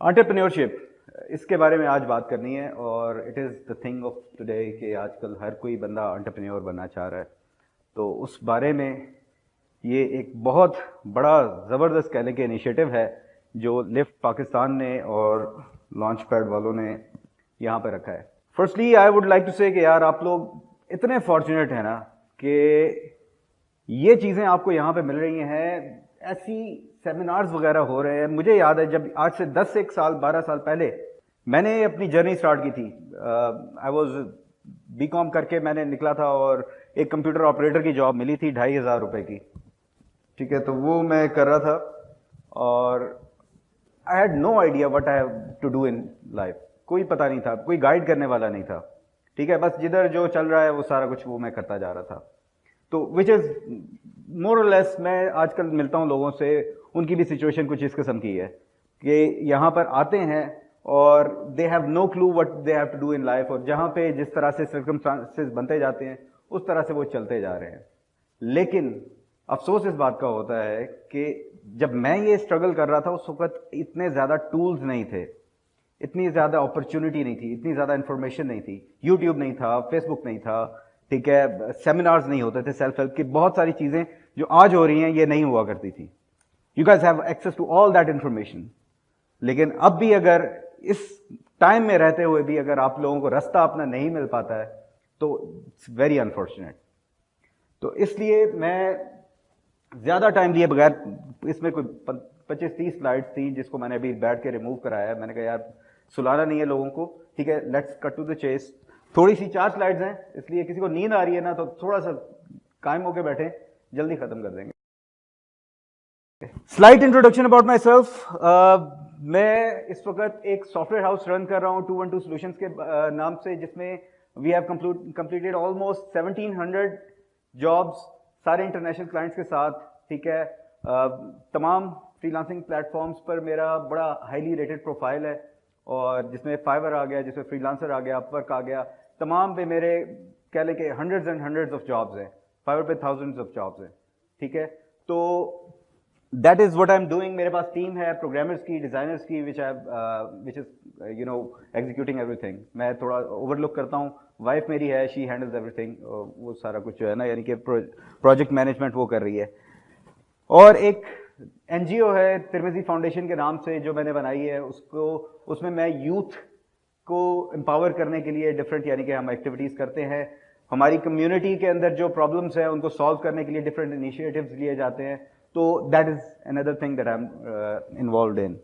Entrepreneurship, इसके बारे में आज बात करनी है और it is the thing of today कि आजकल हर कोई बंदा एंटरप्रेन्योर बनना चाह रहा है। तो उस बारे में ये एक बहुत बड़ा ज़बरदस्त कहने के इनिशिएटिव है जो लिफ्ट पाकिस्तान ने और लॉन्च पैड वालों ने यहाँ पर रखा है। Firstly I would like to say कि यार आप लोग इतने फॉर्चुनेट हैं ना कि ये चीज़ें आपको यहाँ पे मिल रही हैं, ऐसी सेमिनार्स वगैरह हो रहे हैं। मुझे याद है जब आज से 10 एक साल 12 साल पहले मैंने अपनी जर्नी स्टार्ट की थी। आई वाज बीकॉम करके मैंने निकला था और एक कंप्यूटर ऑपरेटर की जॉब मिली थी 2500 रुपए की, ठीक है। तो वो मैं कर रहा था और I had no idea what I have to do in life. कोई पता नहीं था, कोई गाइड करने वाला नहीं था, ठीक है। बस जिधर जो चल रहा है वो सारा कुछ वो मैं करता जा रहा था। तो विच इज़ मोर और लेस, मैं आजकल मिलता हूँ लोगों से, उनकी भी सिचुएशन कुछ इस किस्म की है कि यहाँ पर आते हैं और they have no clue what they have to do in life, और जहाँ पे जिस तरह से सर्कमस्टांसेस बनते जाते हैं उस तरह से वो चलते जा रहे हैं। लेकिन अफसोस इस बात का होता है कि जब मैं ये स्ट्रगल कर रहा था उस वक्त इतने ज़्यादा टूल्स नहीं थे, इतनी ज़्यादा अपॉर्चुनिटी नहीं थी, इतनी ज़्यादा इन्फॉर्मेशन नहीं थी, यूट्यूब नहीं था, फेसबुक नहीं था, ठीक है, सेमिनार्स नहीं होते थे सेल्फ हेल्प की। बहुत सारी चीज़ें जो आज हो रही हैं ये नहीं हुआ करती थी। You guys have access to all that information. लेकिन अब भी अगर इस टाइम में रहते हुए भी अगर आप लोगों को रास्ता अपना नहीं मिल पाता है तो इट्स वेरी अनफॉर्चुनेट। तो इसलिए मैं ज़्यादा टाइम लिए बगैर, इसमें कोई 25-30 स्लाइड्स थी जिसको मैंने अभी बैठ के रिमूव कराया है। मैंने कहा यार सुलाना नहीं है लोगों को, ठीक है, let's cut to the chase. थोड़ी सी 4 स्लाइड्स हैं, इसलिए किसी को नींद आ रही है ना तो थोड़ा सा कायम होकर बैठे, जल्दी खत्म कर देंगे। Slight introduction about my self. मैं इस वक्त एक सॉफ्टवेयर हाउस रन कर रहा हूँ 212 सॉल्यूशंस के नाम से, जिसमें we have completed almost 1700 jobs, सारे इंटरनेशनल क्लाइंट्स के साथ, ठीक है। तमाम फ्रीलांसिंग प्लेटफॉर्म्स पर मेरा बड़ा हाईली रेटेड प्रोफाइल है, और जिसमें फाइवर आ गया, जिसमें फ्रीलांसर आ गया, अपवर्क आ गया, तमाम पे मेरे कह लें कि hundreds and hundreds of jobs हैं, फाइवर पे थाउजेंड्स ऑफ जॉब्स हैं, ठीक है। तो that is what I am doing. मेरे पास टीम है प्रोग्रामर्स की, डिजाइनर्स की, which is you know executing everything. मैं थोड़ा ओवरलुक करता हूँ, वाइफ मेरी है, शी हैंडल्स एवरीथिंग, वो सारा कुछ जो है ना, यानी कि प्रोजेक्ट मैनेजमेंट वो कर रही है। और एक एनजीओ है तिरमिजी फाउंडेशन के नाम से जो मैंने बनाई है, उसमें मैं यूथ को एम्पावर करने के लिए डिफरेंट, यानी कि हम एक्टिविटीज़ करते हैं। हमारी कम्युनिटी के अंदर जो प्रॉब्लम्स हैं उनको सॉल्व करने के लिए डिफरेंट इनिशिएटिव्स लिए जाते हैं। तो that is another thing that I am involved in.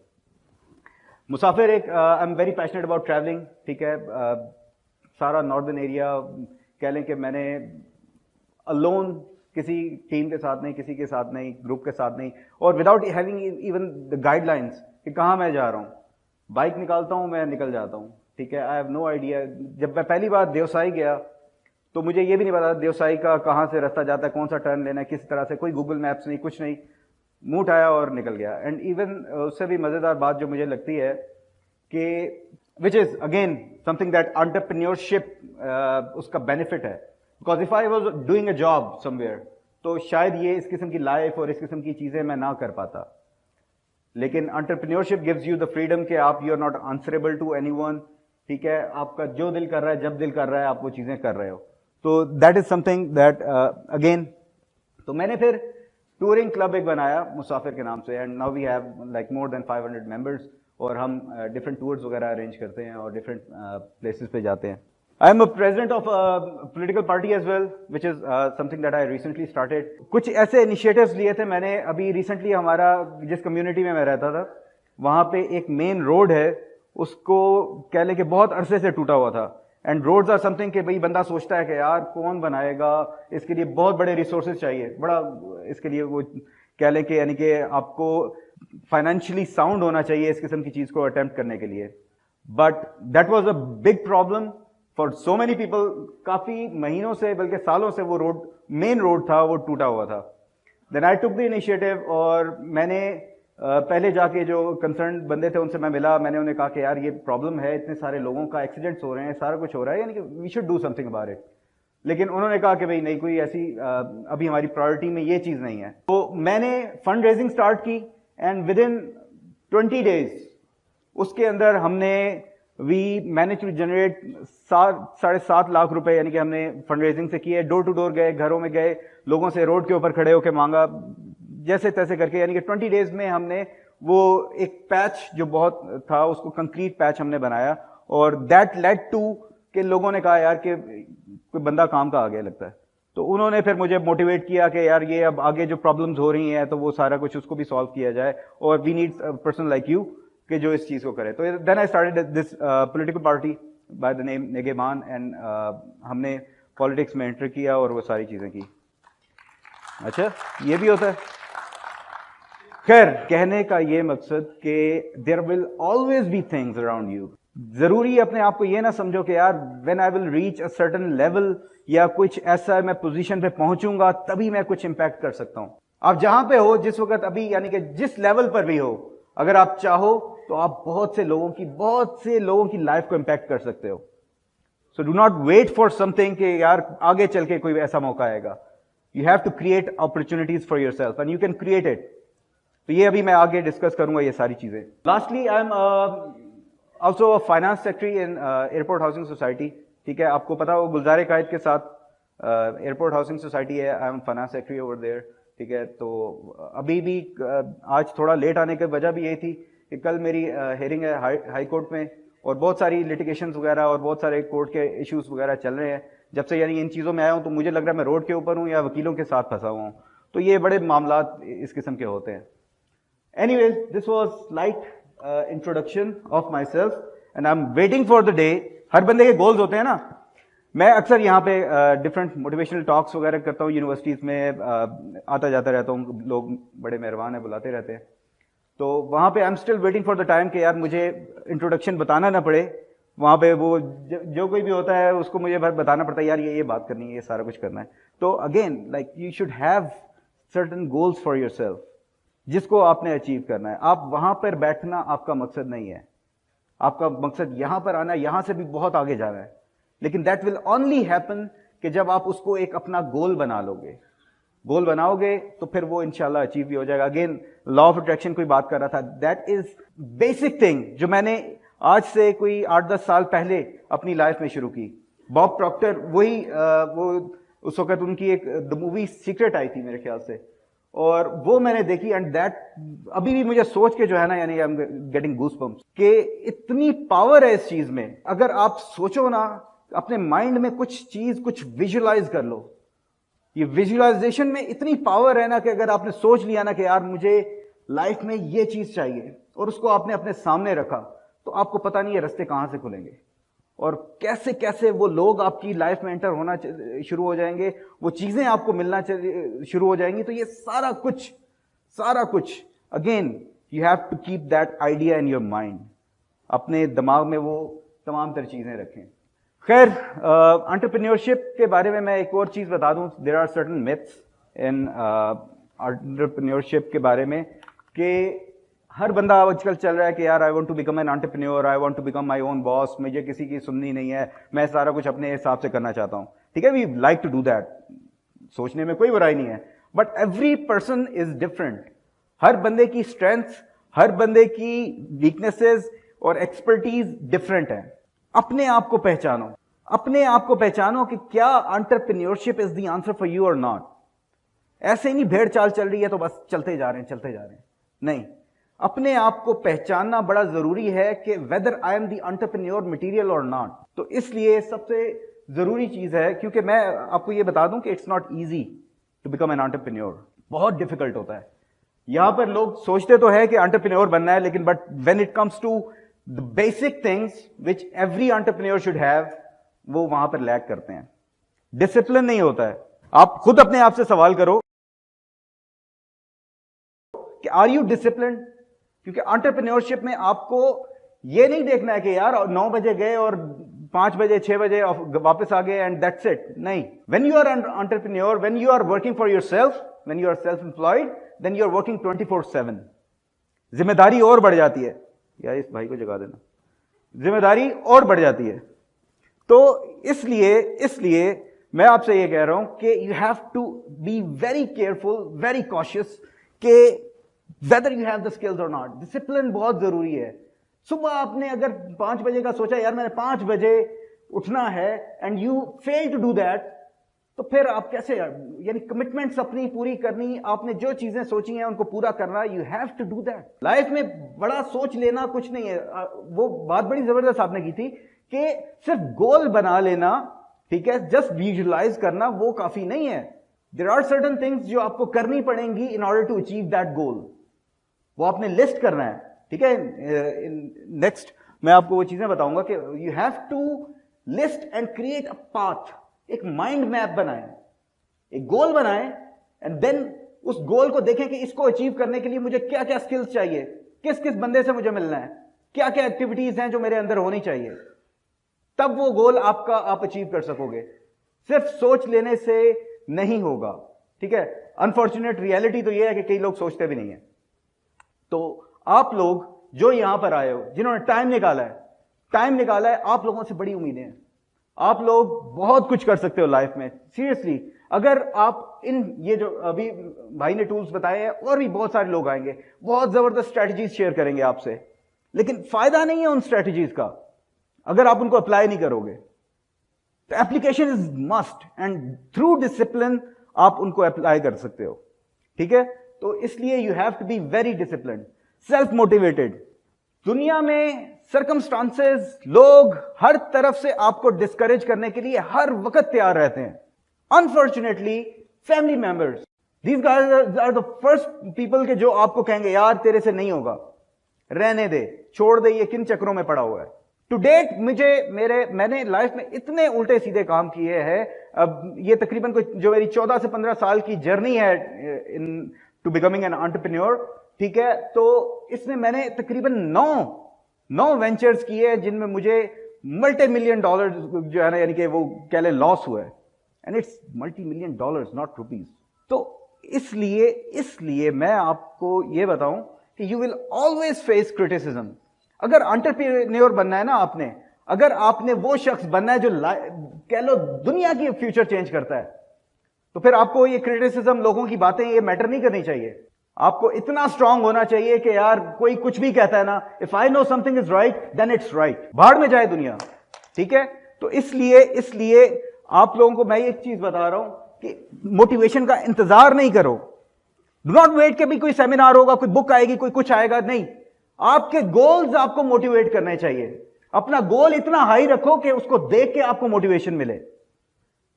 मुसाफिर एक, I am very passionate about travelling, ठीक है। सारा नॉर्दर्न एरिया कह लें कि मैंने अलोन, किसी टीम के साथ नहीं, किसी के साथ नहीं, ग्रुप के साथ नहीं, और without having even the guidelines कि कहाँ मैं जा रहा हूँ, बाइक निकालता हूँ, मैं निकल जाता हूँ, ठीक है। I have no idea. जब मैं पहली बार देवसाई गया तो मुझे ये भी नहीं पता देवसाई का कहाँ से रास्ता जाता है, कौन सा टर्न लेना है, किस तरह से, कोई गूगल मैप्स नहीं, कुछ नहीं, मुंह उठाया और निकल गया। एंड इवन उससे भी मज़ेदार बात जो मुझे लगती है कि which is again something that entrepreneurship उसका बेनिफिट है, because if I was doing a job somewhere तो शायद ये इस किस्म की लाइफ और इस किस्म की चीज़ें मैं ना कर पाता। लेकिन entrepreneurship gives you the freedom कि आप you are not answerable to anyone, ठीक है। आपका जो दिल कर रहा है, जब दिल कर रहा है, आप वो चीज़ें कर रहे हो। तो that is something that again, तो मैंने फिर टूरिंग क्लब एक बनाया मुसाफिर के नाम से, and now we have like more than 500 members, और हम डिफरेंट टूर्स वगैरह अरेंज करते हैं और डिफरेंट प्लेसेस पे जाते हैं। I am a president of political party as well, which is something that I recently started. कुछ ऐसे इनिशिएटिव्स लिए थे मैंने अभी रिसेंटली। हमारा जिस कम्युनिटी में मैं रहता था वहाँ पे एक मेन रोड है, उसको कह लें कि बहुत अरसे से टूटा हुआ था। एंड रोड्स आर समथिंग कि भाई बंदा सोचता है कि यार कौन बनाएगा, इसके लिए बहुत बड़े रिसोर्सेज चाहिए, बड़ा इसके लिए वो कह लें कि यानी कि आपको फाइनेंशियली साउंड होना चाहिए इस किस्म की चीज़ को अटेम्प्ट करने के लिए। But that was a big problem for so many people. काफ़ी महीनों से बल्कि सालों से वो रोड, मेन रोड था, वो टूटा हुआ था। Then I took the initiative, और मैंने पहले जाके जो कंसर्न बंदे थे उनसे मैं मिला। मैंने उन्हें कहा कि यार ये प्रॉब्लम है, इतने सारे लोगों का एक्सीडेंट्स हो रहे हैं, सारा कुछ हो रहा है, यानी कि we should do something about it. लेकिन उन्होंने कहा कि भाई नहीं, कोई ऐसी अभी हमारी प्रायोरिटी में ये चीज़ नहीं है। तो मैंने फंड रेजिंग स्टार्ट की, एंड विद इन 20 डेज उसके अंदर हमने we manage to generate 7.5 lakh रुपए, यानी कि हमने फंड रेजिंग से किए, डोर टू डोर गए, घरों में गए, लोगों से रोड के ऊपर खड़े होकर मांगा, जैसे तैसे करके, यानी कि 20 डेज में हमने वो एक पैच जो बहुत था उसको कंक्रीट पैच हमने बनाया, और दैट लेड टू कि लोगों ने कहा यार कि कोई बंदा काम का आ गया लगता है। तो उन्होंने फिर मुझे मोटिवेट किया कि यार ये अब आगे जो प्रॉब्लम्स हो रही हैं तो वो सारा कुछ उसको भी सॉल्व किया जाए, और we need person like you कि जो इस चीज को करे। तो then I started this political party by the name नेगेमान, एंड हमने पॉलिटिक्स में एंटर किया और वो सारी चीजें की। अच्छा, ये भी होता है। खैर, कहने का ये मकसद कि there will always be things around you. जरूरी अपने आप को ये ना समझो कि यार when I will reach a certain level या कुछ ऐसा मैं पोजीशन पे पहुंचूंगा तभी मैं कुछ इंपैक्ट कर सकता हूं। आप जहां पे हो जिस वक्त अभी, यानी कि जिस लेवल पर भी हो, अगर आप चाहो तो आप बहुत से लोगों की लाइफ को इंपैक्ट कर सकते हो। So do not wait for something कि यार आगे चल के कोई ऐसा मौका आएगा। You have to create opportunities for yourself and you can create it. तो ये अभी मैं आगे डिस्कस करूंगा ये सारी चीजें। Lastly, I am also a finance secretary in airport housing society. ठीक है, आपको पता हो गुलजार कायद के साथ एयरपोर्ट हाउसिंग सोसाइटी है, I am finance secretary over there. ठीक है, तो अभी भी आज थोड़ा लेट आने की वजह भी यही थी कि कल मेरी हेयरिंग है हाई कोर्ट में, और बहुत सारी लिटिगेशंस वगैरह और बहुत सारे कोर्ट के इश्यूज वगैरह चल रहे हैं। जब से यानी इन चीज़ों में आया हूँ तो मुझे लग रहा है मैं रोड के ऊपर हूँ या वकीलों के साथ फंसा हुआ हूँ। तो ये बड़े मामलात इस किस्म के होते हैं। Anyways, this was light introduction of myself and I'm waiting for the day। हर बंदे के गोल्स होते हैं ना। मैं अक्सर यहाँ पे डिफरेंट मोटिवेशनल टॉक्स वगैरह करता हूँ, यूनिवर्सिटीज़ में आता जाता रहता हूँ, लोग बड़े मेहरबान है, बुलाते रहते हैं। तो वहाँ पे I am still waiting for the time कि यार मुझे इंट्रोडक्शन बताना ना पड़े। वहाँ पे वो जो कोई भी होता है उसको मुझे बताना पड़ता है यार ये बात करनी है, ये सारा कुछ करना है। तो again like you should have certain goals for yourself जिसको आपने अचीव करना है। आप वहां पर बैठना आपका मकसद नहीं है, आपका मकसद यहां पर आना, यहां से भी बहुत आगे जाना है। लेकिन दैट विल ओनली हैपन कि जब आप उसको एक अपना गोल बना लोगे। गोल बनाओगे तो फिर वो इंशाल्लाह अचीव भी हो जाएगा। अगेन लॉ ऑफ अट्रैक्शन कोई बात कर रहा था, दैट इज बेसिक थिंग जो मैंने आज से कोई 8-10 साल पहले अपनी लाइफ में शुरू की। बॉब प्रॉक्टर, वही वो उस वक्त उनकी एक द मूवी सीक्रेट आई थी मेरे ख्याल से, और वो मैंने देखी, एंड दैट अभी भी मुझे सोच के जो है ना, यानी आई एम गेटिंग गूज़बम्प्स कि इतनी पावर है इस चीज में। अगर आप सोचो ना, अपने माइंड में कुछ चीज कुछ विजुअलाइज कर लो। ये विजुअलाइजेशन में इतनी पावर है ना कि अगर आपने सोच लिया ना कि यार मुझे लाइफ में ये चीज चाहिए, और उसको आपने अपने सामने रखा, तो आपको पता नहीं है रास्ते कहां से खुलेंगे और कैसे कैसे वो लोग आपकी लाइफ में एंटर होना शुरू हो जाएंगे, वो चीजें आपको मिलना शुरू हो जाएंगी। तो ये सारा कुछ again you have to keep that idea in your mind. अपने दिमाग में वो तमाम तर चीजें रखें। खैर, एंटरप्रेन्योरशिप के बारे में मैं एक और चीज बता दूं। There are certain myths in entrepreneurship के बारे में कि हर बंदा आजकल चल रहा है कि यार I want to become an entrepreneur, I want to become my own boss, मुझे किसी की सुननी नहीं है, मैं सारा कुछ अपने हिसाब से करना चाहता हूं। ठीक है, we like to do that, सोचने में कोई बुराई नहीं है, but every person is different. हर बंदे की स्ट्रेंथ्स, हर बंदे की वीकनेसेस और एक्सपर्टीज डिफरेंट है। अपने आप को पहचानो, अपने आप को पहचानो कि क्या entrepreneurship is the answer for you और नॉट। ऐसे ही नहीं भेड़ चाल चल रही है तो बस चलते जा रहे हैं, नहीं। अपने आप को पहचानना बड़ा जरूरी है कि whether I am the entrepreneur material और नॉट। तो इसलिए सबसे जरूरी चीज है, क्योंकि मैं आपको यह बता दूं कि it's not easy to become an entrepreneur, बहुत डिफिकल्ट होता है। यहां पर लोग सोचते तो है कि एंटरप्रेन्योर बनना है, लेकिन but when it comes to the basic things which every entrepreneur should have, वो वहां पर लैक करते हैं। डिसिप्लिन नहीं होता है। आप खुद अपने आप से सवाल करो कि आर यू डिसिप्लिन। क्योंकि एंटरप्रेन्योरशिप में आपको यह नहीं देखना है कि यार 9 बजे गए और 5 बजे 6 बजे वापस आ गए एंड दैट्स इट। नहीं, when you are an entrepreneur, when you are working for yourself, when you are self employed, then you are working 24/7। जिम्मेदारी और बढ़ जाती है। यार इस भाई को जगा देना, जिम्मेदारी और बढ़ जाती है। तो इसलिए मैं आपसे यह कह रहा हूं कि you have to be very careful, very cautious कि whether you have the skills or not। Discipline बहुत जरूरी है। सुबह आपने अगर 5 बजे का सोचा, यार मैंने 5 बजे उठना है, and you fail to do that, तो फिर आप कैसे, यानी कमिटमेंट्स अपनी पूरी करनी, आपने जो चीजें सोची हैं उनको पूरा करना, you have to do that. Life में बड़ा सोच लेना कुछ नहीं है। वो बात बड़ी जबरदस्त आपने की थी कि सिर्फ गोल बना लेना, ठीक है, जस्ट विजुअलाइज करना वो काफी नहीं है। देयर आर सर्टेन थिंग्स जो आपको करनी पड़ेंगी in order to achieve that goal. वो आपने लिस्ट करना है, ठीक है। नेक्स्ट मैं आपको वो चीजें बताऊंगा कि you have to list and create a path, एक माइंड मैप बनाएं, एक गोल बनाएं, एंड देन उस गोल को देखें कि इसको अचीव करने के लिए मुझे क्या क्या स्किल्स चाहिए, किस किस बंदे से मुझे मिलना है, क्या क्या एक्टिविटीज हैं जो मेरे अंदर होनी चाहिए, तब वो गोल आपका आप अचीव कर सकोगे। सिर्फ सोच लेने से नहीं होगा, ठीक है। अनफॉर्चुनेट रियलिटी तो ये है कि कई लोग सोचते भी नहीं है। तो आप लोग जो यहां पर आए हो, जिन्होंने टाइम निकाला है, आप लोगों से बड़ी उम्मीदें हैं। आप लोग बहुत कुछ कर सकते हो लाइफ में, सीरियसली। अगर आप ये जो अभी भाई ने टूल्स बताए हैं, और भी बहुत सारे लोग आएंगे, बहुत जबरदस्त स्ट्रैटेजीज शेयर करेंगे आपसे, लेकिन फायदा नहीं है उन स्ट्रैटेजीज का अगर आप उनको अप्लाई नहीं करोगे। तो application is must, and through discipline आप उनको अप्लाई कर सकते हो, ठीक है। तो इसलिए you have to be very discipline, self motivated. दुनिया में सर्कमस्टांसेस, लोग हर तरफ से आपको डिस्करेज करने के लिए हर वक्त तैयार रहते हैं। Unfortunately family members, these guys are the first people के जो आपको कहेंगे यार तेरे से नहीं होगा, रहने दे, छोड़ दे, ये किन चक्रों में पड़ा हुआ है। टू डेट मैंने लाइफ में इतने उल्टे सीधे काम किए हैं। अब ये तकरीबन जो मेरी 14 से 15 साल की जर्नी है इन टू बिकमिंग एन एंटरप्रेन्योर, ठीक है, तो इसमें मैंने तकरीबन 9 वेंचर्स किए हैं जिनमें मुझे $multi-million जो है ना, यानी कि वो कह ले लॉस हुआ है, and it's $multi-million not rupees. तो इसलिए मैं आपको ये बताऊं कि you will always face criticism. अगर एंटरप्रेन्योर बनना है ना आपने, अगर आपने वो शख्स बनना है जो कह लो दुनिया की फ्यूचर चेंज करता है, तो फिर आपको ये क्रिटिसिज्म, लोगों की बातें, ये मैटर नहीं करनी चाहिए। आपको इतना स्ट्रांग होना चाहिए कि यार कोई कुछ भी कहता है ना, if I know something is right then it's right, भाड़ में जाए दुनिया, ठीक है। तो इसलिए आप लोगों को मैं एक चीज बता रहा हूं कि मोटिवेशन का इंतजार नहीं करो। डू नॉट वेट कि भी कोई सेमिनार होगा, कोई बुक आएगी, कोई कुछ आएगा, नहीं। आपके गोल्स आपको मोटिवेट करने चाहिए। अपना गोल इतना हाई रखो कि उसको देख के आपको मोटिवेशन मिले।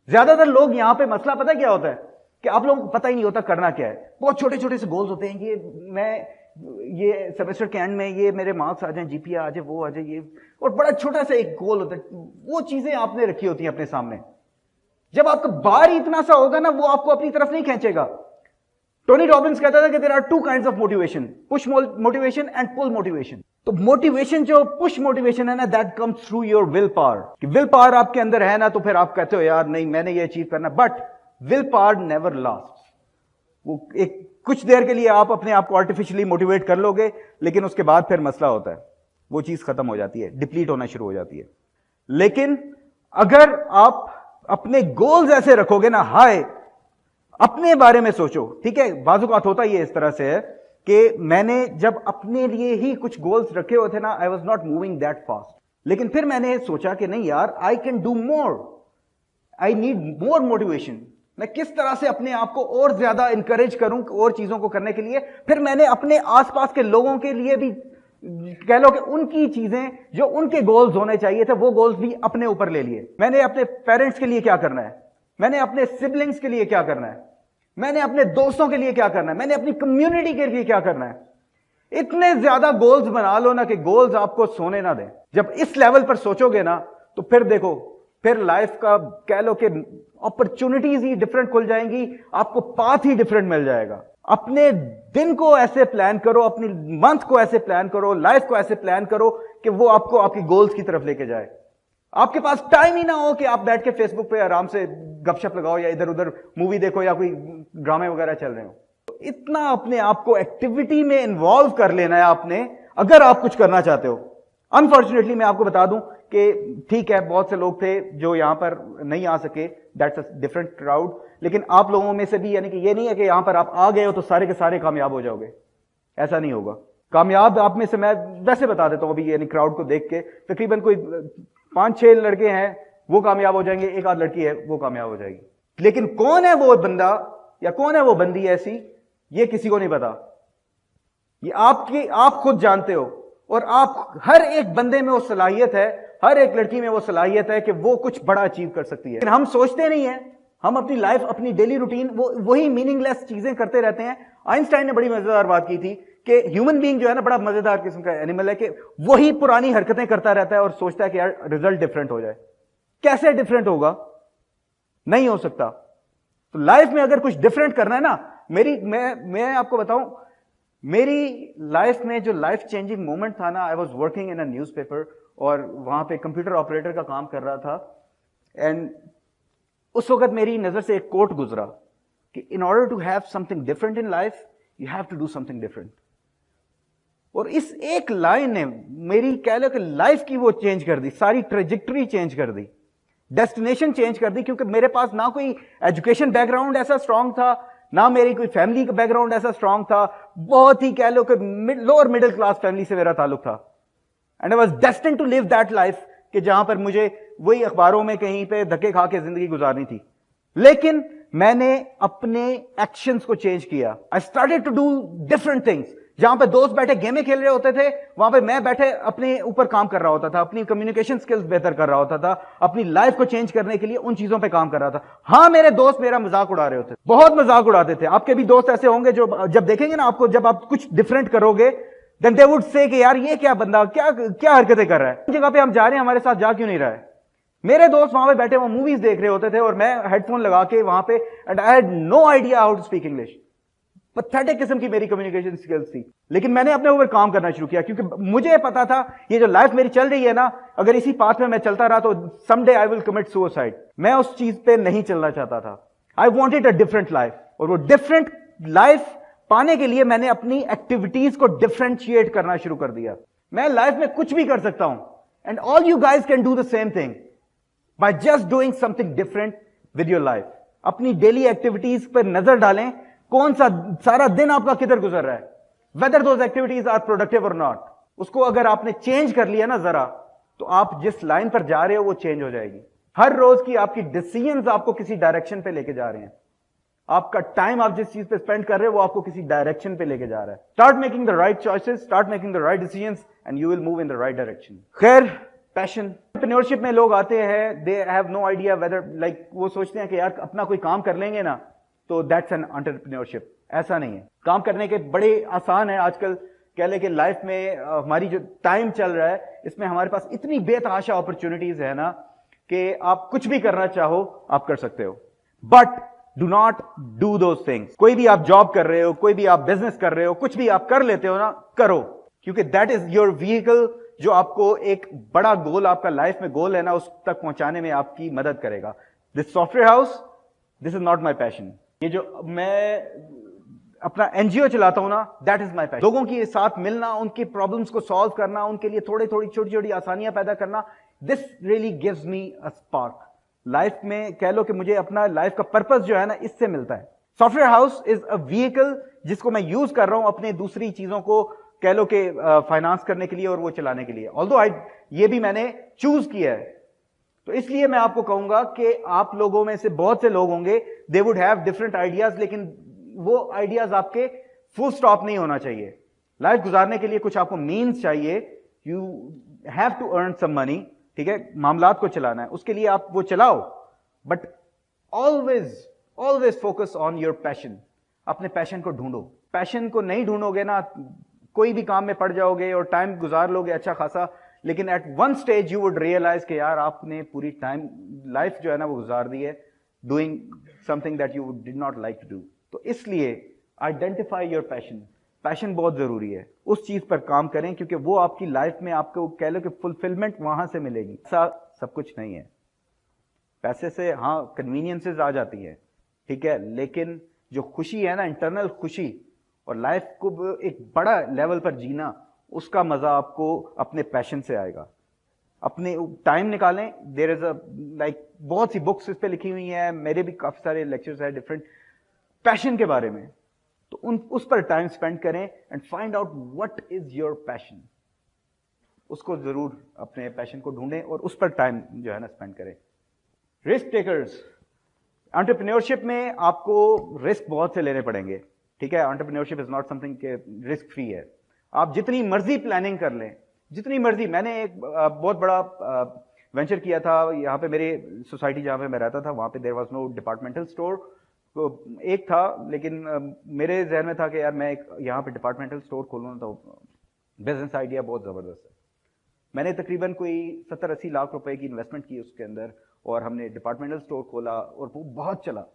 ज्यादातर लोग यहां पे मसला पता क्या होता है कि आप लोगों को पता ही नहीं होता करना क्या है। बहुत छोटे छोटे से गोल्स होते हैं कि ये सेमेस्टर के एंड में ये मेरे मार्क्स आ जाएं, जीपीए आ जाए, वो आ जाए, ये, और बड़ा छोटा सा एक गोल होता है। वो चीजें आपने रखी होती हैं अपने सामने। जब आपका बार ही इतना सा होगा ना, वो आपको अपनी तरफ नहीं खींचेगा। टोनी रॉबिन्स कहता था कि there are 2 kinds of motivation, push motivation and pull motivation. तो मोटिवेशन जो पुश मोटिवेशन है ना, that comes through your will power. कि विल पावर आपके अंदर है ना, तो फिर आप कहते हो यार नहीं मैंने ये अचीव करना, but will power never last. वो एक कुछ देर के लिए आप अपने आप को आर्टिफिशियली मोटिवेट कर लोगे, लेकिन उसके बाद फिर मसला होता है, वो चीज खत्म हो जाती है, डिप्लीट होना शुरू हो जाती है। लेकिन अगर आप अपने गोल्स ऐसे रखोगे ना हाई, अपने बारे में सोचो, ठीक है। बाजू बात होता ही इस तरह से है कि मैंने जब अपने लिए ही कुछ गोल्स रखे हुए थे ना, I was not moving that fast. लेकिन फिर मैंने सोचा कि नहीं यार, I can do more, I need more motivation. मैं किस तरह से अपने आप को और ज्यादा इंकरेज करूं और चीजों को करने के लिए। फिर मैंने अपने आसपास के लोगों के लिए भी कह लो कि उनकी चीजें जो उनके गोल्स होने चाहिए थे, वो गोल्स भी अपने ऊपर ले लिए। मैंने अपने पेरेंट्स के लिए क्या करना है, मैंने अपने सिबलिंग्स के लिए क्या करना है, मैंने अपने दोस्तों के लिए क्या करना है, मैंने अपनी कम्युनिटी के लिए क्या करना है। इतने ज्यादा गोल्स बना लो ना कि गोल्स आपको सोने ना दें। जब इस लेवल पर सोचोगे ना, तो फिर देखो, फिर लाइफ का कह लो कि अपॉर्चुनिटीज ही डिफरेंट खुल जाएंगी, आपको पाथ ही डिफरेंट मिल जाएगा। अपने दिन को ऐसे प्लान करो, अपनी मंथ को ऐसे प्लान करो, लाइफ को ऐसे प्लान करो कि वो आपको आपकी गोल्स की तरफ लेके जाए। आपके पास टाइम ही ना हो कि आप बैठ के फेसबुक पे आराम से गपशप लगाओ या इधर उधर मूवी देखो या कोई ड्रामे वगैरह चल रहे हो। तो इतना अपने आप को एक्टिविटी में इन्वॉल्व कर लेना है आपने, अगर आप कुछ करना चाहते हो। अनफॉर्चुनेटली मैं आपको बता दूं कि ठीक है, बहुत से लोग थे जो यहां पर नहीं आ सके, दैट्स अ डिफरेंट क्राउड। लेकिन आप लोगों में से भी, यानी कि ये नहीं है कि यहां पर आप आ गए हो तो सारे के सारे कामयाब हो जाओगे, ऐसा नहीं होगा। कामयाब आप में से मैं वैसे बता देता हूं अभी, यानी क्राउड को देख के, तकरीबन कोई 5-6 लड़के हैं वो कामयाब हो जाएंगे, एक आध लड़की है वो कामयाब हो जाएगी। लेकिन कौन है वो बंदा या कौन है वो बंदी ऐसी, ये किसी को नहीं पता। ये आप खुद जानते हो। और आप हर एक बंदे में वो सलाहियत है, हर एक लड़की में वो सलाहियत है कि वो कुछ बड़ा अचीव कर सकती है। लेकिन हम सोचते नहीं है, हम अपनी लाइफ, अपनी डेली रूटीन वही मीनिंगलेस चीजें करते रहते हैं। आइंस्टाइन ने बड़ी मजेदार बात की थी कि ह्यूमन बीइंग जो है ना, बड़ा मजेदार किस्म का एनिमल है कि वही पुरानी हरकतें करता रहता है और सोचता है कि यार रिजल्ट डिफरेंट हो जाए। कैसे डिफरेंट होगा? नहीं हो सकता। तो लाइफ में अगर कुछ डिफरेंट करना है ना, मैं आपको बताऊं, मेरी लाइफ में जो लाइफ चेंजिंग मोमेंट था ना, I was working in a newspaper और वहां पे कंप्यूटर ऑपरेटर का काम कर रहा था। एंड उस वक्त मेरी नजर से एक कोट गुजरा कि in order to have something different in life you have to do something different. और इस एक लाइन ने मेरी, कह लो कि लाइफ की वो चेंज कर दी, सारी ट्रेजेक्टरी चेंज कर दी, डेस्टिनेशन चेंज कर दी। क्योंकि मेरे पास ना कोई एजुकेशन बैकग्राउंड ऐसा स्ट्रांग था, ना मेरी कोई फैमिली का बैकग्राउंड ऐसा स्ट्रांग था। बहुत ही कह लो कि लोअर मिडिल क्लास फैमिली से मेरा ताल्लुक था। And I was destined to live that life कि जहां पर मुझे वही अखबारों में कहीं पे धक्के खा के जिंदगी गुजारनी थी। लेकिन मैंने अपने एक्शंस को चेंज किया। I started to do different things. जहां पे दोस्त बैठे गेमें खेल रहे होते थे, वहां पे मैं बैठे अपने ऊपर काम कर रहा होता था, अपनी कम्युनिकेशन स्किल्स बेहतर कर रहा होता था, अपनी लाइफ को चेंज करने के लिए उन चीजों पे काम कर रहा था। हाँ, मेरे दोस्त मेरा मजाक उड़ा रहे होते, बहुत मजाक उड़ाते थे। आपके भी दोस्त ऐसे होंगे जो जब देखेंगे ना आपको, जब आप कुछ डिफरेंट करोगे, देन दे वुड से कि यार ये क्या बंदा क्या क्या हरकतें कर रहा है, जगह पे हम जा रहे हैं, हमारे साथ जा क्यों नहीं रहा है। मेरे दोस्त वहां पे बैठे वो मूवीज देख रहे होते थे और मैं हेडफोन लगा के वहां पे, and I had no idea how to speak English. Pathetic किस्म की मेरी कम्युनिकेशन स्किल्स थी। लेकिन मैंने अपने ऊपर काम करना शुरू किया क्योंकि मुझे पता था ये जो लाइफ मेरी चल रही है ना, अगर इसी पाथ में मैं चलता रहा तो someday I will commit suicide. मैं उस चीज पे नहीं चलना चाहता था। I wanted a different life. और वो डिफरेंट लाइफ पाने के लिए मैंने अपनी एक्टिविटीज को डिफरेंशिएट करना शुरू कर दिया। मैं लाइफ में कुछ भी कर सकता हूं, and all you guys can do the same thing by just doing something different with your life. अपनी डेली एक्टिविटीज पर नजर डालें, कौन सा सारा दिन आपका किधर गुजर रहा है, whether those activities are productive और नॉट। उसको अगर आपने चेंज कर लिया ना जरा, तो आप जिस लाइन पर जा रहे हो वो चेंज हो जाएगी। हर रोज की आपकी डिसीजंस आपको किसी डायरेक्शन पे लेके जा रहे हैं। आपका टाइम आप जिस चीज पे स्पेंड कर रहे हो वो आपको किसी डायरेक्शन पे लेके जा रहा है। Start making the right choices, start making the right decisions, and you will move in the right direction. खैर, पैशन, एंटरप्रेन्योरशिप में लोग आते हैं, they have no idea whether, like वो सोचते हैं कि यार अपना कोई काम कर लेंगे ना तो दैट्स एन एंटरप्रेन्योरशिप। ऐसा नहीं है। काम करने के बड़े आसान है आजकल। कह ले कि लाइफ में हमारी जो टाइम चल रहा है, इसमें हमारे पास इतनी बेतहाशा अपॉर्चुनिटीज है ना कि आप कुछ भी करना चाहो आप कर सकते हो। But do not do those things. कोई भी आप जॉब कर रहे हो, कोई भी आप बिजनेस कर रहे हो, कुछ भी आप कर लेते हो ना, करो, क्योंकि दैट इज योर व्हीकल जो आपको एक बड़ा गोल, आपका लाइफ में गोल है ना, उस तक पहुंचाने में आपकी मदद करेगा। This software house, this is not my passion. ये जो मैं अपना एनजीओ चलाता हूं ना, दैट इज माई पैशन। लोगों के साथ मिलना, उनकी प्रॉब्लम्स को सॉल्व करना, उनके लिए थोड़ी थोड़ी छोटी छोटी आसानियां पैदा करना, this really gives me a spark. Life में कह लो कि मुझे अपना लाइफ का पर्पस जो है ना, इससे मिलता है। Software house is a vehicle जिसको मैं यूज कर रहा हूं अपने दूसरी चीजों को कह लो कि फाइनेंस करने के लिए और वो चलाने के लिए। ऑल्दो ये भी मैंने चूज किया है। तो इसलिए मैं आपको कहूंगा कि आप लोगों में से बहुत से लोग होंगे, they would have different ideas, लेकिन वो आइडियाज आपके फुल स्टॉप नहीं होना चाहिए। लाइफ गुजारने के लिए कुछ आपको मीन्स चाहिए। You have to earn some money, ठीक है, मामलात को चलाना है, उसके लिए आप वो चलाओ, but always always focus on your passion. अपने पैशन को ढूंढो। पैशन को नहीं ढूंढोगे ना, कोई भी काम में पड़ जाओगे और टाइम गुजार लोगे अच्छा खासा, लेकिन at one stage you would realize कि यार आपने पूरी टाइम लाइफ जो है ना वो गुजार दी है doing something that you did not like to do. तो इसलिए आइडेंटिफाई योर पैशन। पैशन बहुत जरूरी है, उस चीज पर काम करें, क्योंकि वो आपकी लाइफ में आपको कह लो कि फुलफिलमेंट वहां से मिलेगी। ऐसा सब कुछ नहीं है। पैसे से हाँ कन्वीनियंसेस आ जाती है, ठीक है, लेकिन जो खुशी है ना, इंटरनल खुशी, और लाइफ को एक बड़ा लेवल पर जीना, उसका मजा आपको अपने पैशन से आएगा। अपने टाइम निकालें। देयर इज अ लाइक बहुत सी बुक्स इस पे लिखी हुई हैं, मेरे भी काफी सारे लेक्चर्स हैं डिफरेंट पैशन के बारे में। तो उस पर टाइम स्पेंड करें and find out what is your passion. उसको जरूर अपने पैशन को ढूंढें और उस पर टाइम जो है ना स्पेंड करें। रिस्क टेकर्स, एंटरप्रेन्योरशिप में आपको रिस्क बहुत से लेने पड़ेंगे, ठीक है। एंटरप्रेन्योरशिप इज नॉट समथिंग के रिस्क फ्री है। आप जितनी मर्जी प्लानिंग कर लें, जितनी मर्जी। मैंने एक बहुत बड़ा वेंचर किया था यहाँ पे, मेरे सोसाइटी जहाँ पे मैं रहता था वहाँ पे there was no departmental store. तो एक था, लेकिन मेरे जहन में था कि यार मैं एक यहाँ पे डिपार्टमेंटल स्टोर खोलूँ, तो बिजनेस आइडिया बहुत ज़बरदस्त है। मैंने तकरीबन कोई 70-80 लाख रुपए की इन्वेस्टमेंट की उसके अंदर, और हमने डिपार्टमेंटल स्टोर खोला और वो बहुत चला।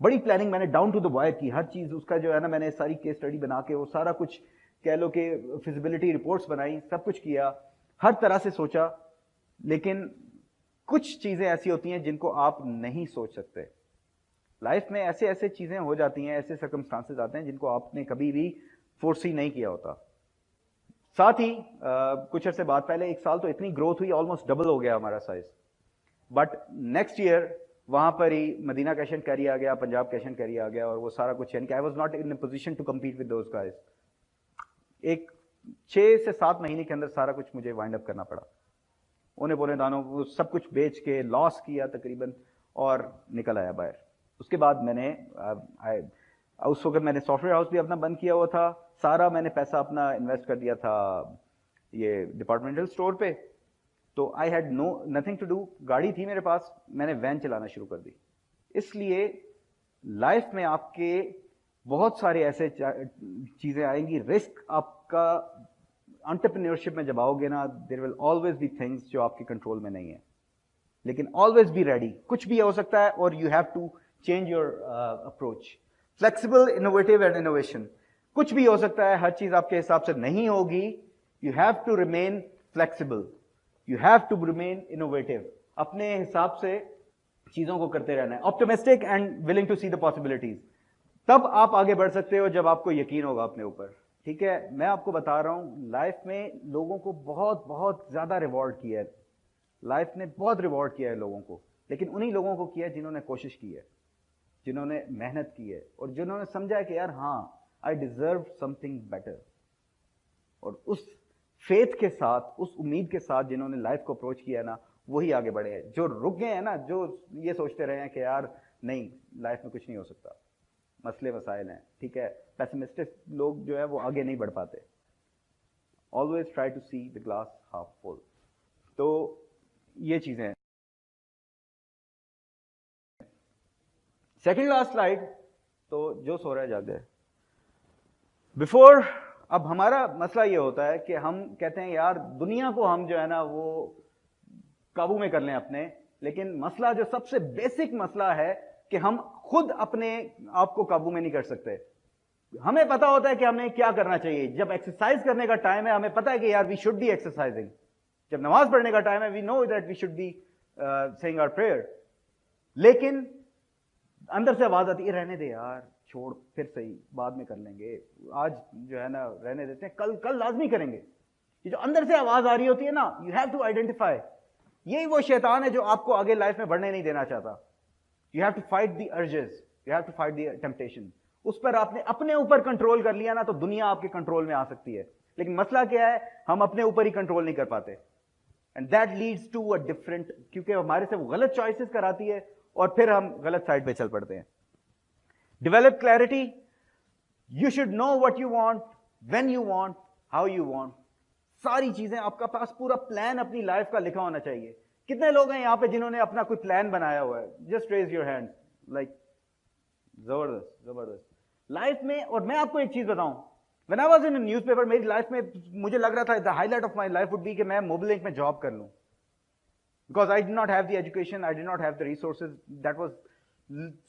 बड़ी प्लानिंग मैंने डाउन टू द वायर की, हर चीज़ उसका जो है ना, मैंने सारी केस स्टडी बना के वो सारा कुछ कह लो कि फिजिबिलिटी रिपोर्ट्स बनाई, सब कुछ किया, हर तरह से सोचा। लेकिन कुछ चीज़ें ऐसी होती हैं जिनको आप नहीं सोच सकते। लाइफ में ऐसे ऐसे चीज़ें हो जाती हैं, ऐसे सर्कमस्टांसेस आते हैं जिनको आपने कभी भी फोर्सी नहीं किया होता। साथ ही कुछ अर्से बाद, पहले 1 साल तो इतनी ग्रोथ हुई, ऑलमोस्ट डबल हो गया हमारा साइज। बट नेक्स्ट ईयर वहां पर ही मदीना कैश एंड कैरी आ गया, पंजाब कैश एंड कैरी आ गया, और वो सारा कुछ, यानी कि I was not in a position to compete with those guys. एक 6 से 7 महीने के अंदर सारा कुछ मुझे वाइंड अप करना पड़ा। ओने पोने दानों सब कुछ बेच के लॉस किया तकरीबन, और निकल आया बाहर। उसके बाद मैंने उस वक्त मैंने सॉफ्टवेयर हाउस भी अपना बंद किया हुआ था, सारा मैंने पैसा अपना इन्वेस्ट कर दिया था ये डिपार्टमेंटल स्टोर पे। तो I had nothing to do, गाड़ी थी मेरे पास, मैंने वैन चलाना शुरू कर दी। इसलिए लाइफ में आपके बहुत सारे ऐसे चीजें आएंगी, रिस्क आपका एंटरप्रेन्योरशिप में जब आओगे ना, there will always be things जो आपके कंट्रोल में नहीं है। लेकिन ऑलवेज बी रेडी, कुछ भी हो सकता है, और you have to change your approach. Flexible, innovative and innovation, कुछ भी हो सकता है, हर चीज आपके हिसाब से नहीं होगी। You have to remain flexible, you have to remain innovative, अपने हिसाब से चीजों को करते रहना है। Optimistic and willing to see the possibilities, तब आप आगे बढ़ सकते हो जब आपको यकीन होगा अपने ऊपर, ठीक है। मैं आपको बता रहा हूं, लाइफ में लोगों को बहुत बहुत ज्यादा रिवॉर्ड किया है, लाइफ ने बहुत रिवॉर्ड किया है लोगों को, लेकिन उन्हीं लोगों को किया है जिन्होंने कोशिश की है, जिन्होंने मेहनत की है, और जिन्होंने समझा है कि यार हाँ, आई डिजर्व समथिंग बेटर। और उस फेथ के साथ, उस उम्मीद के साथ जिन्होंने लाइफ को अप्रोच किया है ना, वही आगे बढ़े हैं। जो रुक गए हैं ना, जो ये सोचते रहे हैं कि यार नहीं, लाइफ में कुछ नहीं हो सकता, मसले मसाइल हैं, ठीक है, पेसिमिस्टिक लोग जो है वो आगे नहीं बढ़ पाते। Always try to see the glass half full. तो ये चीजें हैं। सेकेंड लास्ट स्लाइड, तो जो सो रहा है जाग जाए। बिफोर, अब हमारा मसला ये होता है कि हम कहते हैं यार दुनिया को हम जो है ना वो काबू में कर लें अपने, लेकिन मसला जो सबसे बेसिक मसला है कि हम खुद अपने आप को काबू में नहीं कर सकते। हमें पता होता है कि हमें क्या करना चाहिए। जब एक्सरसाइज करने का टाइम है, हमें पता है कि यार वी शुड बी एक्सरसाइजिंग। जब नमाज पढ़ने का टाइम है, we know that we should be saying our prayer. लेकिन अंदर से आवाज आती है, रहने दे यार, छोड़, फिर सही, बाद में कर लेंगे, आज जो है ना रहने देते हैं, कल लाजमी करेंगे। ये जो अंदर से आवाज आ रही होती है ना, यू हैव टू आइडेंटिफाई, यही वो शैतान है जो आपको आगे लाइफ में बढ़ने नहीं देना चाहता। You have to fight the urges, you have to fight the temptation. उस पर आपने अपने ऊपर कंट्रोल कर लिया ना, तो दुनिया आपके कंट्रोल में आ सकती है। लेकिन मसला क्या है, हम अपने ऊपर ही कंट्रोल नहीं कर पाते, and that leads to a different, क्योंकि हमारे से वो गलत चॉइसेस कराती है और फिर हम गलत साइड पे चल पड़ते हैं। Develop clarity, you should know what you want, when you want, how you want. सारी चीजें आपका पास पूरा प्लान अपनी लाइफ का लिखा होना चाहिए। कितने लोग हैं यहां पे जिन्होंने अपना कोई प्लान बनाया हुआ है? Just raise your hand. Like जबरदस्त जबरदस्त लाइफ में। और मैं आपको एक चीज बताऊं, when I was in newspaper, मेरी लाइफ में मुझे लग रहा था the highlight of my life would be कि मैं मोबिलिंक में जॉब कर लूं, because I did not have the education, I did not have the resources, that was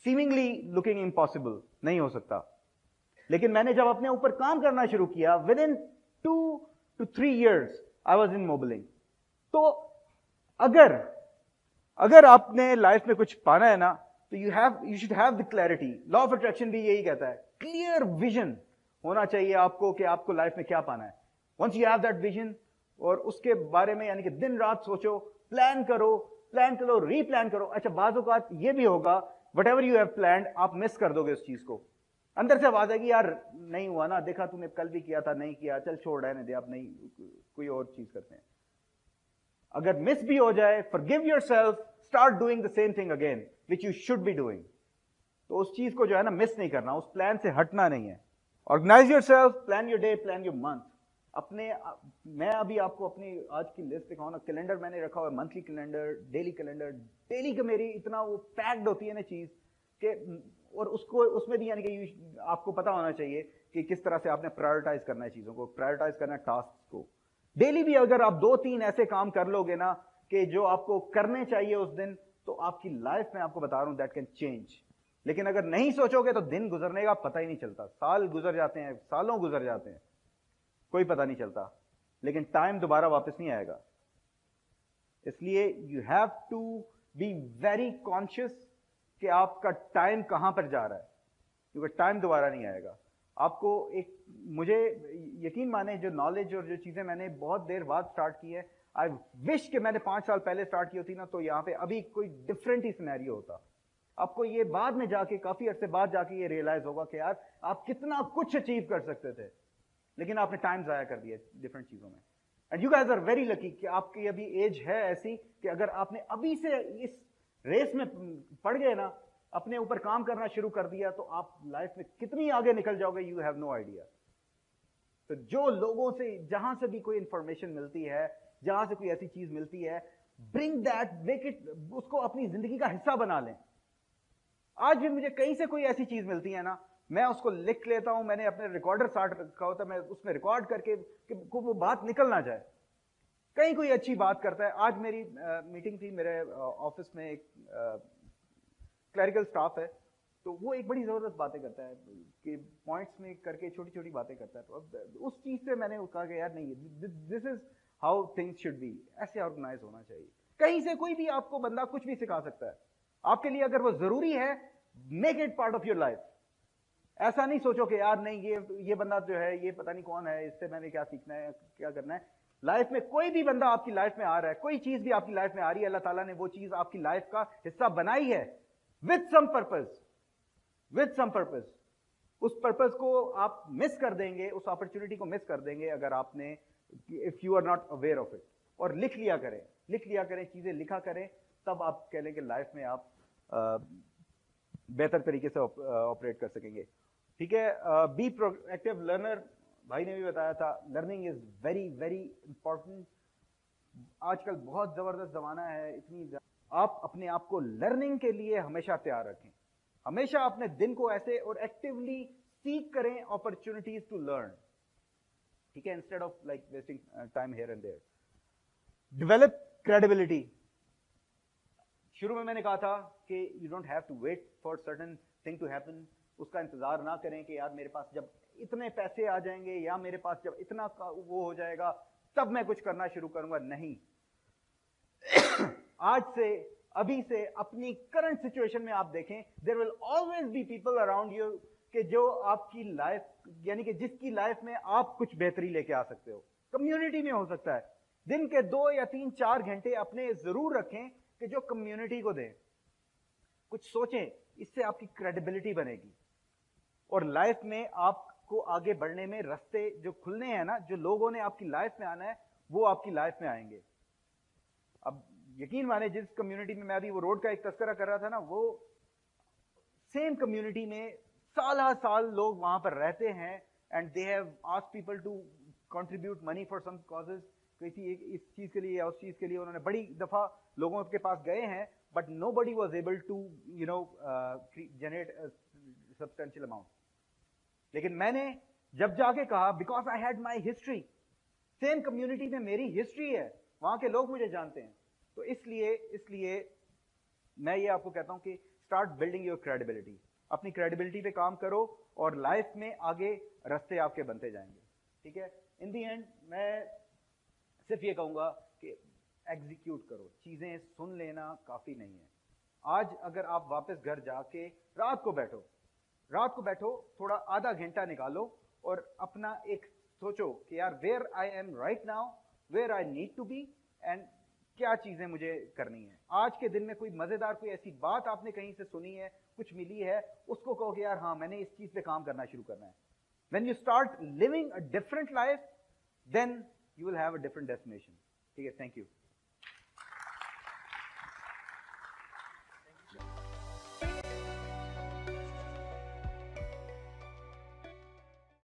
seemingly looking impossible, नहीं हो सकता। लेकिन मैंने जब अपने ऊपर काम करना शुरू किया, within 2 to 3 years I was in मोबिलिंग। तो अगर आपने लाइफ में कुछ पाना है ना, तो you should have the clarity. Law of attraction भी यही कहता है, क्लियर विजन होना चाहिए आपको कि आपको लाइफ में क्या पाना है। Once you have that vision, और उसके बारे में यानी कि दिन रात सोचो, प्लान करो, रीप्लान करो। अच्छा, बाज़ औक़ात ये भी होगा, what ever you have planned, आप मिस कर दोगे उस चीज को। अंदर से आवाज आएगी, यार नहीं हुआ ना, देखा तूने कल भी किया था, नहीं किया, चल छोड़ रहने दे, अब नहीं, कोई और चीज करते हैं। अगर मिस भी हो जाए, forgive yourself, start doing the same thing again which you should be doing। तो उस चीज को जो है ना मिस नहीं करना, उस प्लान से हटना नहीं है। Organize yourself, plan your day, plan your month. अपने मैं अभी आपको अपनी आज की लिस्ट दिखाऊं ना, कैलेंडर मैंने रखा हुआ है, monthly calendar, daily calendar. Daily का मेरी इतना वो पैक्ड होती है ना चीज कि, और उसको उसमें भी यानी कि आपको पता होना चाहिए कि किस तरह से आपने प्रायोरिटाइज करना है चीजों को, प्रायोरिटाइज करना है टास्क को। डेली भी अगर आप 2-3 ऐसे काम कर लोगे ना कि जो आपको करने चाहिए उस दिन, तो आपकी लाइफ में, आपको बता रहा हूं, दैट कैन चेंज। लेकिन अगर नहीं सोचोगे तो दिन गुजरने का पता ही नहीं चलता, साल गुजर जाते हैं, सालों गुजर जाते हैं, कोई पता नहीं चलता, लेकिन टाइम दोबारा वापस नहीं आएगा। इसलिए you have to be very conscious कि आपका टाइम कहां पर जा रहा है, क्योंकि टाइम दोबारा नहीं आएगा। आपको एक, मुझे यकीन माने, जो नॉलेज और जो चीजें मैंने बहुत देर बाद स्टार्ट की है, आई विश कि मैंने 5 साल पहले स्टार्ट की होती ना, तो यहां पे अभी कोई डिफरेंट ही सिनेरियो होता। आपको ये बाद में जाके, काफी अरसे बाद जाके ये रियलाइज होगा कि यार आप कितना कुछ अचीव कर सकते थे, लेकिन आपने टाइम जाया कर दिया डिफरेंट चीजों में। And you guys are very lucky कि आपकी अभी एज है ऐसी कि अगर आपने अभी से इस रेस में पड़ गए ना, अपने ऊपर काम करना शुरू कर दिया, तो आप लाइफ में कितनी आगे निकल जाओगे, यू हैव नो आइडिया। तो जो लोगों से, जहां से भी कोई इंफॉर्मेशन मिलती है, जहां से कोई ऐसी चीज मिलती है, ब्रिंग दैट, मेक इट, उसको अपनी जिंदगी का हिस्सा बना लें। आज भी मुझे कहीं से कोई ऐसी चीज मिलती है ना, मैं उसको लिख लेता हूं, मैंने अपने रिकॉर्डर स्टार्ट रखा होता है, मैं उसमें रिकॉर्ड करके कि वो बात निकल ना जाए। कहीं कोई अच्छी बात करता है, आज मेरी मीटिंग थी, मेरे ऑफिस में एक क्लरिकल स्टाफ है, तो वो एक बड़ी जबरदस्त बातें करता है कि पॉइंट्स में करके छोटी छोटी बातें करता है। तो अब उस चीज से मैंने कहा कि यार नहीं, this is how things should be, ऐसे ऑर्गेनाइज होना चाहिए। कहीं से कोई भी आपको बंदा कुछ भी सिखा सकता है आपके लिए, अगर वो जरूरी है, make it part of your life. ऐसा नहीं सोचो कि यार नहीं, ये बंदा जो है, ये पता नहीं कौन है, इससे मैंने क्या सीखना है, क्या करना है। लाइफ में कोई भी बंदा आपकी लाइफ में आ रहा है, कोई चीज भी आपकी लाइफ में आ रही है, अल्लाह ताला ने वो चीज आपकी लाइफ का हिस्सा बनाई है with some purpose, with some purpose. उस पर्पस को आप मिस कर देंगे, उस अपॉर्चुनिटी को मिस कर देंगे अगर आपने, if you are not aware of it. और लिख लिया करें, लिख लिया करें, चीजें लिखा करें, तब आप कह लेंगे लाइफ में आप बेहतर तरीके से ऑपरेट कर सकेंगे। ठीक है, बी प्रोएक्टिव लर्नर, भाई ने भी बताया था, learning is very very important. आजकल बहुत जबरदस्त जमाना है, इतनी आप अपने आप को लर्निंग के लिए हमेशा तैयार रखें, हमेशा अपने दिन को ऐसे और एक्टिवली सीक करें अपॉर्चुनिटीज टू लर्न। ठीक है, instead of like wasting time here and there. Develop credibility. शुरू में मैंने कहा था कि you don't have to wait for certain thing to happen. उसका इंतजार ना करें कि यार मेरे पास जब इतने पैसे आ जाएंगे, या मेरे पास जब इतना वो हो जाएगा, तब मैं कुछ करना शुरू करूंगा। नहीं, आज से, अभी से, अपनी करंट सिचुएशन में आप देखें, there will always be people around you कि जो आपकी लाइफ, यानी कि जिसकी लाइफ में आप कुछ बेहतरी लेके आ सकते हो। कम्युनिटी में हो सकता है, दिन के 2 या 3 4 घंटे अपने जरूर रखें कि जो कम्युनिटी को दें, कुछ सोचें, इससे आपकी क्रेडिबिलिटी बनेगी और लाइफ में आपको आगे बढ़ने में रास्ते जो खुलने हैं ना, जो लोगों ने आपकी लाइफ में आना है, वो आपकी लाइफ में आएंगे। अब यकीन माने, जिस कम्युनिटी में मैं अभी वो रोड का एक तस्करा कर रहा था ना, वो सेम कम्युनिटी में साल लोग वहां पर रहते हैं, and they have asked people to contribute money for some causes. किसी इस चीज के लिए या उस चीज के लिए उन्होंने बड़ी दफा लोगों के पास गए हैं, but nobody was able to generate substantial amount. लेकिन मैंने जब जाके कहा, because I had my history, same community में मेरी हिस्ट्री है, वहां के लोग मुझे जानते हैं, तो इसलिए मैं ये आपको कहता हूं कि स्टार्ट बिल्डिंग योर क्रेडिबिलिटी। अपनी क्रेडिबिलिटी पे काम करो और लाइफ में आगे रास्ते आपके बनते जाएंगे। ठीक है, इन दी एंड मैं सिर्फ ये कहूंगा कि एग्जीक्यूट करो, चीजें सुन लेना काफी नहीं है। आज अगर आप वापस घर जाके रात को बैठो, थोड़ा आधा घंटा निकालो और अपना एक सोचो कि यार where I am right now, where I need to be, and क्या चीजें मुझे करनी है। आज के दिन में कोई मजेदार, कोई ऐसी बात आपने कहीं से सुनी है, कुछ मिली है, उसको कहो कि यार हाँ मैंने इस चीज पे काम करना शुरू करना है। When you start living a different life, then you will have a different destination. ठीक है, थैंक यू।